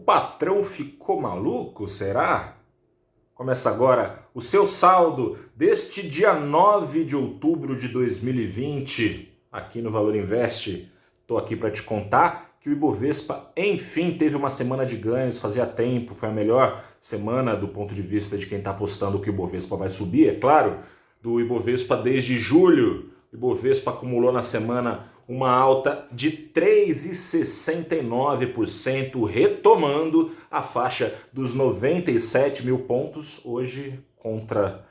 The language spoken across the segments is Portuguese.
patrão ficou maluco, será? Começa agora o seu saldo deste dia 9 de outubro de 2020, aqui no Valor Invest. Estou aqui para te contar que o Ibovespa, enfim, teve uma semana de ganhos, fazia tempo, foi a melhor semana do ponto de vista de quem está apostando que o Ibovespa vai subir, é claro, do Ibovespa desde julho. O Ibovespa acumulou na semana uma alta de 3,69%, retomando a faixa dos 97 mil pontos, hoje contra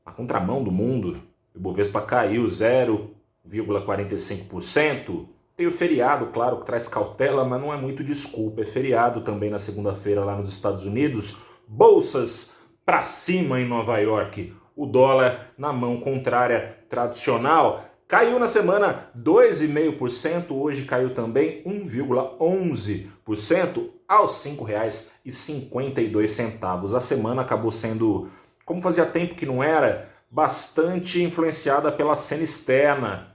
a contramão do mundo. O Ibovespa caiu 0,45%. Tem o feriado, claro, que traz cautela, mas não é muito desculpa. É feriado também na segunda-feira lá nos Estados Unidos. Bolsas para cima em Nova York. O dólar na mão contrária tradicional caiu na semana 2,5%, hoje caiu também 1,11% aos R$ 5,52. A semana acabou sendo, como fazia tempo que não era, bastante influenciada pela cena externa.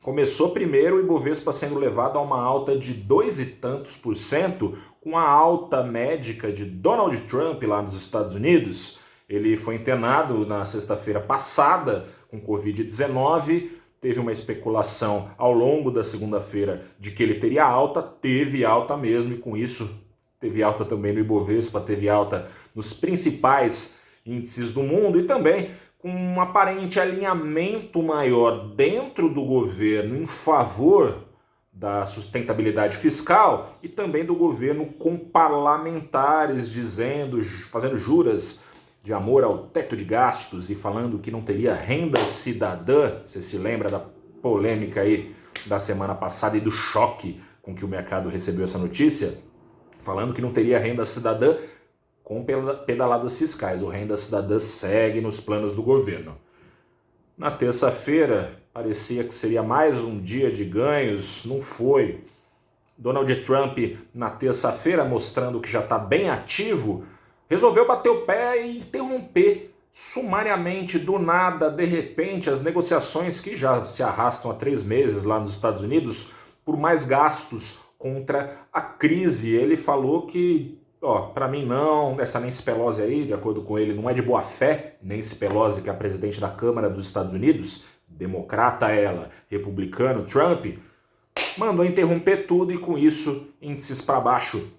Começou primeiro o Ibovespa sendo levado a uma alta de 2 e tantos por cento, com a alta médica de Donald Trump lá nos Estados Unidos. Ele foi internado na sexta-feira passada com Covid-19, teve uma especulação ao longo da segunda-feira de que ele teria alta, teve alta mesmo, e com isso teve alta também no Ibovespa, teve alta nos principais índices do mundo e também com um aparente alinhamento maior dentro do governo em favor da sustentabilidade fiscal e também do governo com parlamentares fazendo juras de amor ao teto de gastos e falando que não teria renda cidadã. Você se lembra da polêmica aí da semana passada e do choque com que o mercado recebeu essa notícia? Falando que não teria renda cidadã com pedaladas fiscais. O renda cidadã segue nos planos do governo. Na terça-feira, parecia que seria mais um dia de ganhos, não foi. Donald Trump, na terça-feira, mostrando que já está bem ativo, resolveu bater o pé e interromper sumariamente, do nada, de repente, as negociações que já se arrastam há 3 meses lá nos Estados Unidos por mais gastos contra a crise. Ele falou que, para mim não, essa Nancy Pelosi aí, de acordo com ele, não é de boa fé. Nancy Pelosi, que é a presidente da Câmara dos Estados Unidos, democrata ela, republicano, Trump, mandou interromper tudo e com isso índices para baixo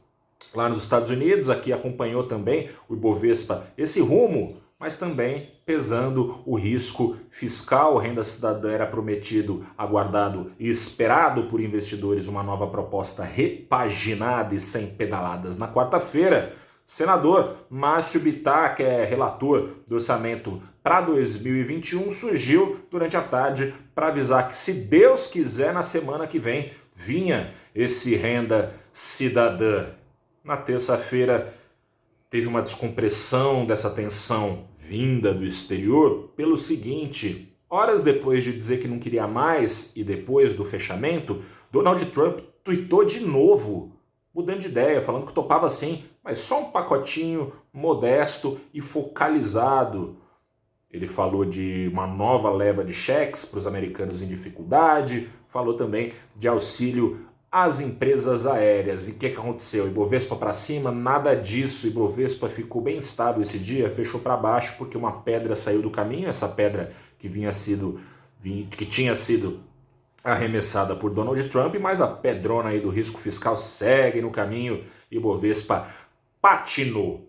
lá nos Estados Unidos. Aqui acompanhou também o Ibovespa esse rumo, mas também pesando o risco fiscal. Renda cidadã era prometido, aguardado e esperado por investidores uma nova proposta repaginada e sem pedaladas. Na quarta-feira, senador Márcio Bittar, que é relator do orçamento para 2021, surgiu durante a tarde para avisar que, se Deus quiser, na semana que vem vinha esse renda cidadã. Na terça-feira teve uma descompressão dessa tensão vinda do exterior pelo seguinte: horas depois de dizer que não queria mais e depois do fechamento, Donald Trump tuitou de novo, mudando de ideia, falando que topava sim, mas só um pacotinho modesto e focalizado. Ele falou de uma nova leva de cheques para os americanos em dificuldade, falou também de auxílio às empresas aéreas. E o que aconteceu? Ibovespa para cima? Nada disso. Ibovespa ficou bem estável esse dia, fechou para baixo porque uma pedra saiu do caminho, essa pedra que tinha sido arremessada por Donald Trump, mas a pedrona aí do risco fiscal segue no caminho. Ibovespa patinou.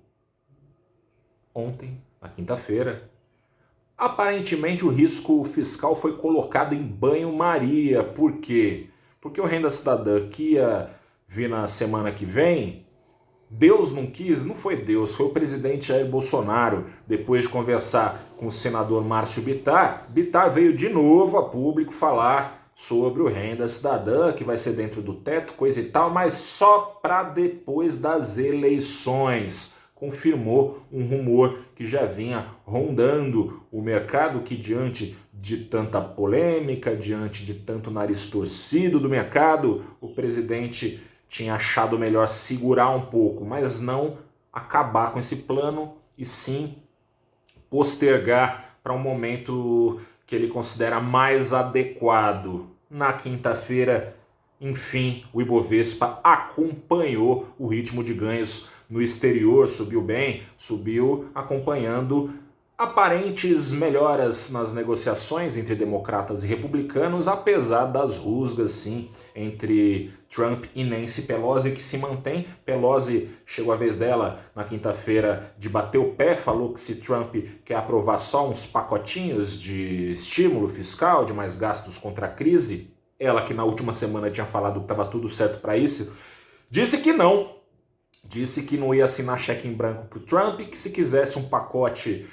Ontem, na quinta-feira, aparentemente o risco fiscal foi colocado em banho-maria. Por quê? Porque o renda cidadã que ia vir na semana que vem, Deus não quis, não foi Deus, foi o presidente Jair Bolsonaro. Depois de conversar com o senador Márcio Bittar, Bittar veio de novo a público falar sobre o renda cidadã, que vai ser dentro do teto, coisa e tal, mas só para depois das eleições. Confirmou um rumor que já vinha rondando o mercado, que diante de tanta polêmica, diante de tanto nariz torcido do mercado, o presidente tinha achado melhor segurar um pouco, mas não acabar com esse plano, e sim postergar para um momento que ele considera mais adequado. Na quinta-feira Enfim, o Ibovespa acompanhou o ritmo de ganhos no exterior, subiu bem, subiu acompanhando aparentes melhoras nas negociações entre democratas e republicanos, apesar das rusgas, sim, entre Trump e Nancy Pelosi, que se mantém. Pelosi chegou a vez dela na quinta-feira de bater o pé, falou que se Trump quer aprovar só uns pacotinhos de estímulo fiscal, de mais gastos contra a crise, ela que na última semana tinha falado que estava tudo certo para isso, disse que não. Disse que não ia assinar cheque em branco para o Trump, que se quisesse um pacote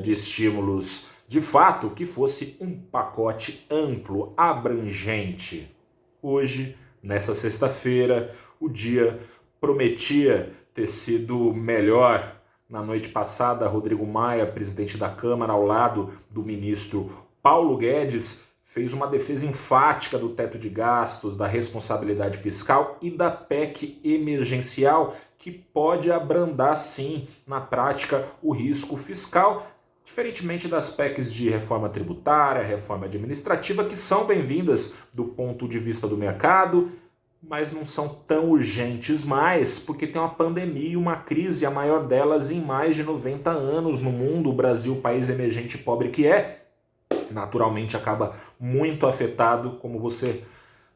de estímulos de fato, que fosse um pacote amplo, abrangente. Hoje, nessa sexta-feira, o dia prometia ter sido melhor. Na noite passada, Rodrigo Maia, presidente da Câmara, ao lado do ministro Paulo Guedes, fez uma defesa enfática do teto de gastos, da responsabilidade fiscal e da PEC emergencial, que pode abrandar, sim, na prática, o risco fiscal, diferentemente das PECs de reforma tributária, reforma administrativa, que são bem-vindas do ponto de vista do mercado, mas não são tão urgentes mais, porque tem uma pandemia e uma crise, a maior delas em mais de 90 anos no mundo. O Brasil, país emergente e pobre que é, naturalmente acaba muito afetado, como você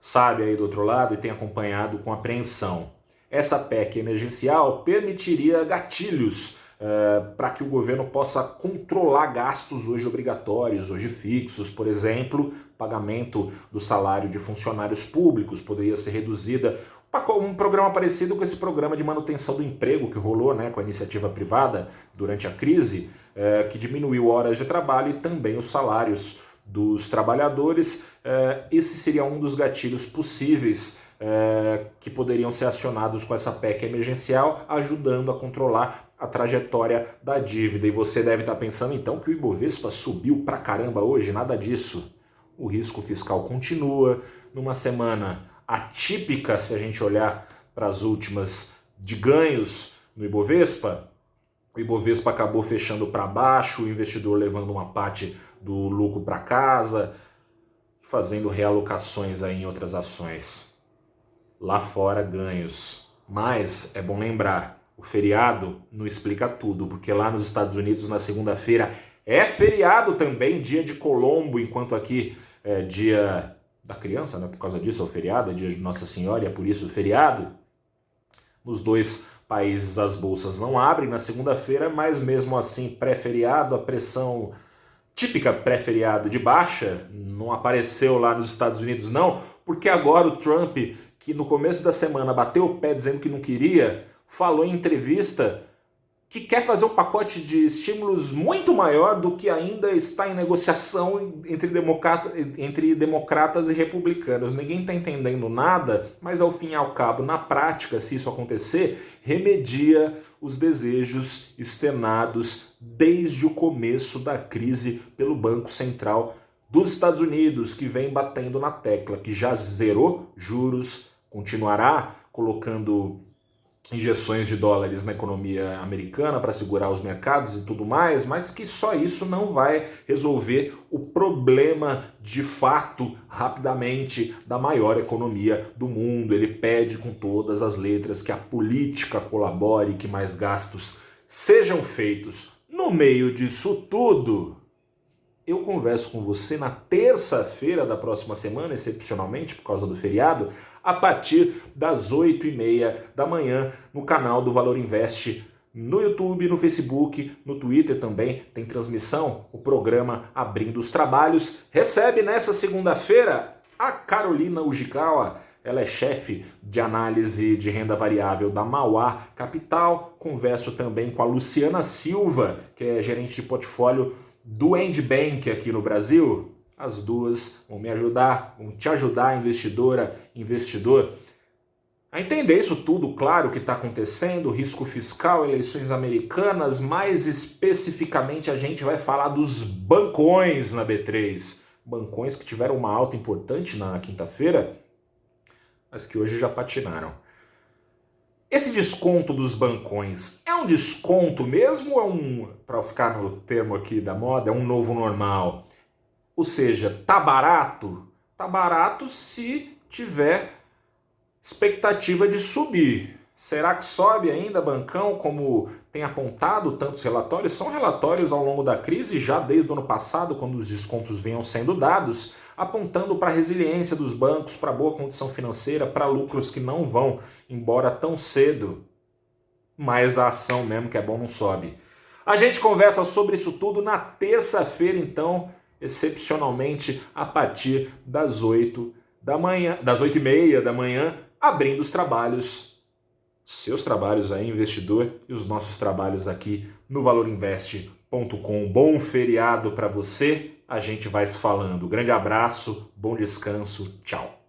sabe aí do outro lado e tem acompanhado com apreensão. Essa PEC emergencial permitiria gatilhos para que o governo possa controlar gastos hoje obrigatórios, hoje fixos, por exemplo, pagamento do salário de funcionários públicos poderia ser reduzida. Um programa parecido com esse programa de manutenção do emprego que rolou, né, com a iniciativa privada durante a crise, que diminuiu horas de trabalho e também os salários dos trabalhadores. Esse seria um dos gatilhos possíveis que poderiam ser acionados com essa PEC emergencial, ajudando a controlar a trajetória da dívida. E você deve estar pensando então que o Ibovespa subiu pra caramba hoje, nada disso. O risco fiscal continua numa semana atípica, se a gente olhar para as últimas de ganhos no Ibovespa. O Ibovespa acabou fechando para baixo, o investidor levando uma parte do lucro para casa, fazendo realocações aí em outras ações. Lá fora, ganhos. Mas é bom lembrar, o feriado não explica tudo, porque lá nos Estados Unidos, na segunda-feira, é feriado também, dia de Colombo, enquanto aqui é dia da criança, né? Por causa disso é o feriado, é dia de Nossa Senhora, e é por isso o feriado. Nos dois países as bolsas não abrem na segunda-feira, mas mesmo assim, pré-feriado, a pressão típica pré-feriado de baixa não apareceu lá nos Estados Unidos não, porque agora o Trump, que no começo da semana bateu o pé dizendo que não queria, falou em entrevista que quer fazer um pacote de estímulos muito maior do que ainda está em negociação entre democratas e republicanos. Ninguém está entendendo nada, mas ao fim e ao cabo, na prática, se isso acontecer, remedia os desejos externados desde o começo da crise pelo Banco Central dos Estados Unidos, que vem batendo na tecla, que já zerou juros, continuará colocando injeções de dólares na economia americana para segurar os mercados e tudo mais, mas que só isso não vai resolver o problema de fato, rapidamente, da maior economia do mundo. Ele pede com todas as letras que a política colabore, que mais gastos sejam feitos. No meio disso tudo, eu converso com você na terça-feira da próxima semana, excepcionalmente por causa do feriado, a partir das 8h30 da manhã, no canal do Valor Invest, no YouTube, no Facebook, no Twitter também tem transmissão, o programa Abrindo os Trabalhos. Recebe nessa segunda-feira a Carolina Ujikawa, ela é chefe de análise de renda variável da Mauá Capital. Converso também com a Luciana Silva, que é gerente de portfólio do End Bank aqui no Brasil. As duas vão me ajudar, vão te ajudar, investidora, investidor, a entender isso tudo, claro, que está acontecendo, risco fiscal, eleições americanas, mais especificamente a gente vai falar dos bancões na B3. Bancões que tiveram uma alta importante na quinta-feira, mas que hoje já patinaram. Esse desconto dos bancões é um desconto mesmo ou para ficar no termo aqui da moda, é um novo normal? Ou seja, tá barato? Tá barato se tiver expectativa de subir. Será que sobe ainda, bancão, como tem apontado tantos relatórios? São relatórios ao longo da crise, já desde o ano passado, quando os descontos vinham sendo dados, apontando para a resiliência dos bancos, para a boa condição financeira, para lucros que não vão embora tão cedo. Mas a ação mesmo, que é bom, não sobe. A gente conversa sobre isso tudo na terça-feira, então, excepcionalmente, a partir das 8 da manhã, das 8h30 da manhã, abrindo os trabalhos. Seus trabalhos aí, investidor, e os nossos trabalhos aqui no valorinvest.com. Bom feriado para você, a gente vai se falando. Grande abraço, bom descanso, tchau.